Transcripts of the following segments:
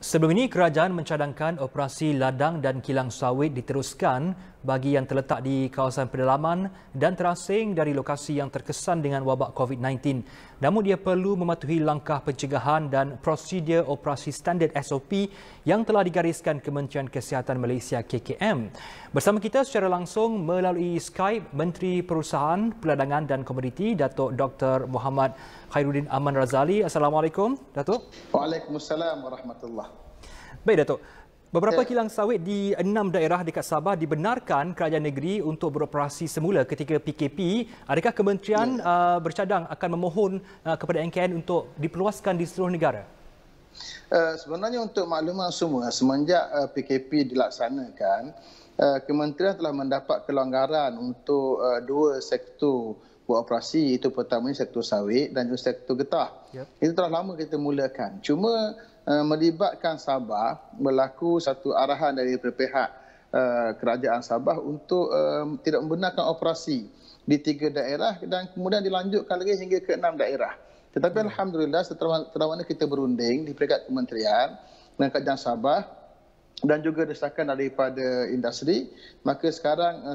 Sebelum ini, kerajaan mencadangkan operasi ladang dan kilang sawit diteruskan bagi yang terletak di kawasan pedalaman dan terasing dari lokasi yang terkesan dengan wabak COVID-19. Namun ia perlu mematuhi langkah pencegahan dan prosedur operasi standard SOP yang telah digariskan Kementerian Kesihatan Malaysia KKM. Bersama kita secara langsung melalui Skype Menteri Perusahaan, Perdagangan dan Komoditi Datuk Dr. Muhammad Khairuddin Aman Razali. Assalamualaikum, Datuk. Waalaikumsalam warahmatullahi. Baik, Datuk. Beberapa kilang sawit di 6 daerah dekat Sabah dibenarkan kerajaan negeri untuk beroperasi semula ketika PKP. Adakah kementerian bercadang akan memohon kepada NKN untuk diperluaskan di seluruh negara? Sebenarnya untuk maklumat semua, semenjak PKP dilaksanakan, kementerian telah mendapat kelonggaran untuk dua sektor beroperasi, itu pertamanya sektor sawit dan juga sektor getah. Itu telah lama kita mulakan. Cuma melibatkan Sabah, berlaku satu arahan dari pihak kerajaan Sabah untuk tidak membenarkan operasi di 3 daerah dan kemudian dilanjutkan lagi hingga ke 6 daerah. Tetapi alhamdulillah setelah mana kita berunding di peringkat kementerian dan kerajaan Sabah dan juga desakan daripada industri, maka sekarang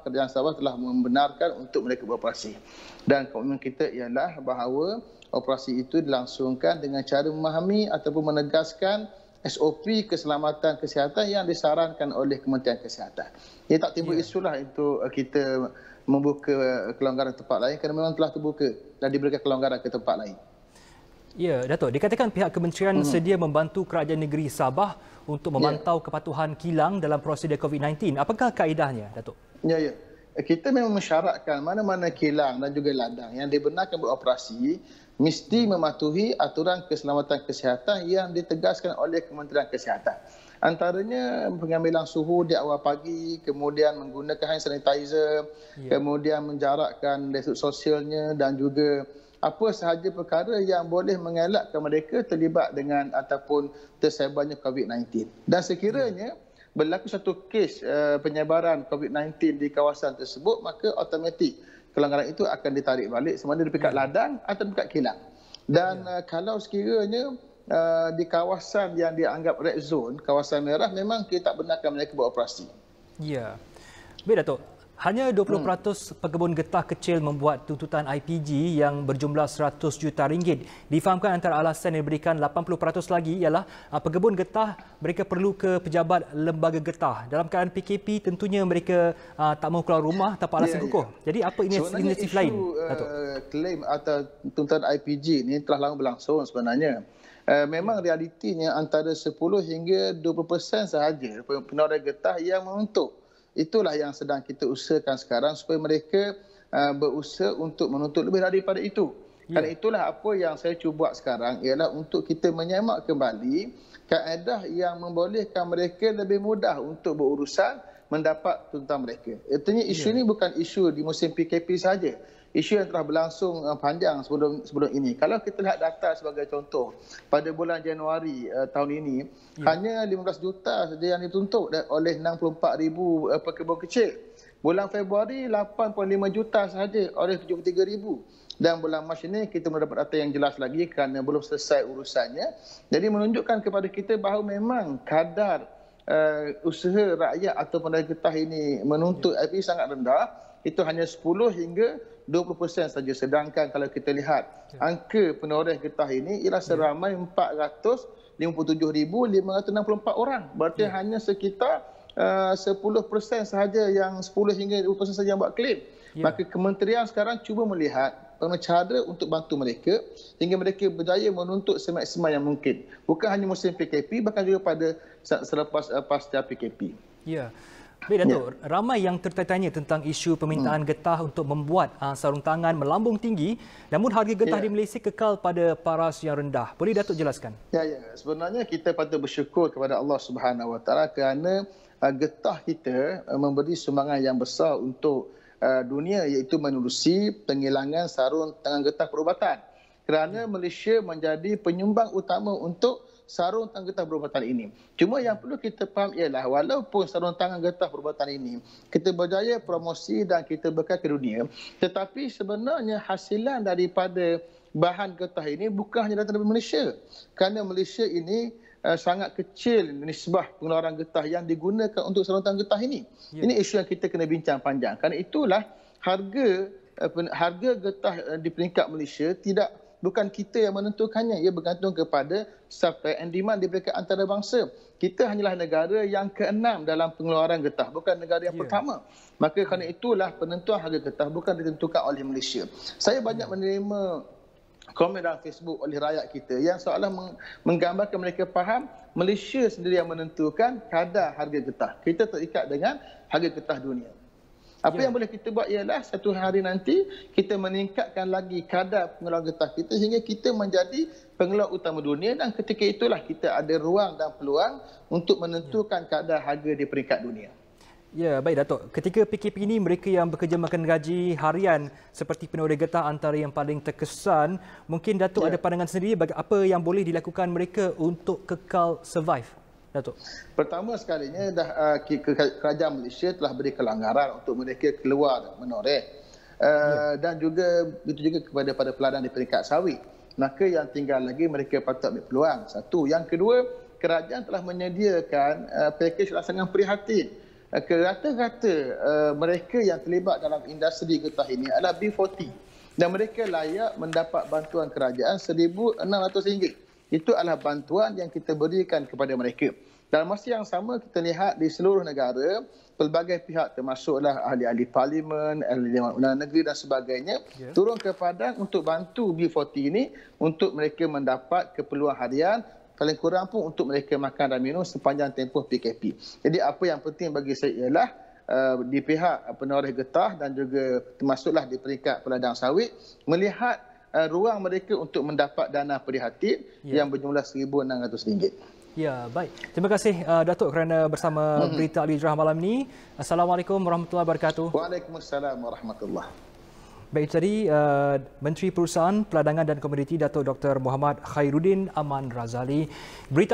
kerajaan Sabah telah membenarkan untuk mereka beroperasi. Dan komitmen kita ialah bahawa operasi itu dilangsungkan dengan cara memahami ataupun menegaskan SOP keselamatan kesihatan yang disarankan oleh Kementerian Kesihatan. Ia tak timbul isulah untuk kita membuka kelonggaran tempat lain kerana memang telah terbuka dan diberikan kelonggaran ke tempat lain. Ya, Datuk. Dikatakan pihak kementerian sedia membantu kerajaan negeri Sabah untuk memantau kepatuhan kilang dalam prosedur COVID-19. Apakah kaedahnya, Datuk? Ya. Kita memang mensyaratkan mana-mana kilang dan juga ladang yang dibenarkan beroperasi mesti mematuhi aturan keselamatan kesihatan yang ditegaskan oleh Kementerian Kesihatan. Antaranya pengambilan suhu di awal pagi, kemudian menggunakan hand sanitizer, kemudian menjarakkan distance sosialnya dan juga apa sahaja perkara yang boleh mengelakkan mereka terlibat dengan ataupun tersebarnya COVID-19. Dan sekiranya berlaku satu kes penyebaran COVID-19 di kawasan tersebut, maka automatik kelanggaran itu akan ditarik balik sama ada di pihak ladang atau di pihak kilang. Dan kalau sekiranya di kawasan yang dianggap red zone, kawasan merah, memang kita tak benarkan mereka beroperasi. Ya. Baik, Datuk. Hanya 20% pekebun getah kecil membuat tuntutan IPG yang berjumlah 100 juta ringgit. Difahamkan antara alasan yang diberikan 80% lagi ialah pekebun getah mereka perlu ke pejabat lembaga getah. Dalam keadaan PKP tentunya mereka tak mahu keluar rumah tanpa alasan kukuh. Jadi apa inisiatif lain, Datuk? Klaim atau tuntutan IPG ini telah lama berlangsung sebenarnya. Memang realitinya antara 10 hingga 20% sahaja penoreh getah yang menuntut. Itulah yang sedang kita usahakan sekarang supaya mereka berusaha untuk menuntut lebih daripada itu. Kerana itulah apa yang saya cuba buat sekarang ialah untuk kita menyemak kembali kaedah yang membolehkan mereka lebih mudah untuk berurusan mendapat tuntutan mereka. Artinya isu ini bukan isu di musim PKP saja. Isu yang telah berlangsung panjang sebelum ini. Kalau kita lihat data sebagai contoh, pada bulan Januari tahun ini, hanya 15 juta saja yang dituntut oleh 64,000 pekebun kecil. Bulan Februari, 8.5 juta sahaja oleh 73,000. Dan bulan Mac ini kita mendapat data yang jelas lagi kerana belum selesai urusannya. Jadi menunjukkan kepada kita bahawa memang kadar usaha rakyat atau penerima getah ini menuntut IP sangat rendah. Itu hanya 10 hingga 20% saja. Sedangkan kalau kita lihat angka penoreh getah ini ialah seramai 457,564 orang. Berarti hanya sekitar 10% sahaja yang 10 hingga 20% saja yang buat klaim. Maka kementerian sekarang cuba melihat cara untuk bantu mereka sehingga mereka berjaya menuntut semaksimal yang mungkin. Bukan hanya musim PKP, bahkan juga pada selepas pasca PKP. Ya. Baik, Datuk. Ramai yang tertanya tentang isu permintaan getah untuk membuat sarung tangan melambung tinggi, namun harga getah di Malaysia kekal pada paras yang rendah. Boleh Datuk jelaskan? Ya. Sebenarnya kita patut bersyukur kepada Allah Subhanahu Wa Taala kerana getah kita memberi sumbangan yang besar untuk dunia, iaitu menerusi penghilangan sarung tangan getah perubatan. Kerana Malaysia menjadi penyumbang utama untuk sarung tangan getah perubatan ini. Cuma yang perlu kita faham ialah walaupun sarung tangan getah perubatan ini kita berjaya promosi dan kita bekal ke dunia, tetapi sebenarnya hasilan daripada bahan getah ini bukan hanya datang dari Malaysia. Kerana Malaysia ini sangat kecil nisbah pengeluaran getah yang digunakan untuk serontan getah ini. Ini isu yang kita kena bincang panjang. Kerana itulah harga getah di peringkat Malaysia bukan kita yang menentukannya. Ia bergantung kepada supply and demand di peringkat antarabangsa. Kita hanyalah negara yang ke-6 dalam pengeluaran getah, bukan negara yang pertama. Maka kerana itulah penentuan harga getah bukan ditentukan oleh Malaysia. Saya banyak menerima komen dalam Facebook oleh rakyat kita yang seolah menggambarkan mereka faham Malaysia sendiri yang menentukan kadar harga getah. Kita terikat dengan harga getah dunia. Apa yang boleh kita buat ialah satu hari nanti kita meningkatkan lagi kadar pengeluaran getah kita hingga kita menjadi pengeluar utama dunia, dan ketika itulah kita ada ruang dan peluang untuk menentukan kadar harga di peringkat dunia. Ya, baik Datuk. Ketika PKP ini, mereka yang bekerja makan gaji harian seperti penoreh getah antara yang paling terkesan. Mungkin Datuk ada pandangan sendiri bagi apa yang boleh dilakukan mereka untuk kekal survive, Datuk? Pertama sekalinya, kerajaan Malaysia telah beri kelanggaran untuk mereka keluar menoreh. Dan juga begitu juga kepada para peladang di peringkat sawit. Maka yang tinggal lagi mereka patut ambil peluang. Satu. Yang kedua, kerajaan telah menyediakan pakej rangsangan prihatin. Rata-rata mereka yang terlibat dalam industri getah ini adalah B40 dan mereka layak mendapat bantuan kerajaan RM1,600. Itu adalah bantuan yang kita berikan kepada mereka. Dalam masa yang sama, kita lihat di seluruh negara, pelbagai pihak termasuklah ahli-ahli parlimen, ahli Dewan Undangan Negeri dan sebagainya turun ke padang untuk bantu B40 ini untuk mereka mendapat keperluan harian, paling kurang pun untuk mereka makan dan minum sepanjang tempoh PKP. Jadi apa yang penting bagi saya ialah di pihak penoreh getah dan juga termasuklah di peringkat peladang sawit melihat ruang mereka untuk mendapat dana prihatin yang berjumlah RM1,600. Ya, baik. Terima kasih Datuk kerana bersama Berita Al Hijrah malam ini. Assalamualaikum warahmatullahi wabarakatuh. Waalaikumsalam warahmatullahi. Baik, tadi Menteri Perusahaan, Peladangan dan Komoditi Datuk Dr. Muhammad Khairuddin Aman Razali. Berita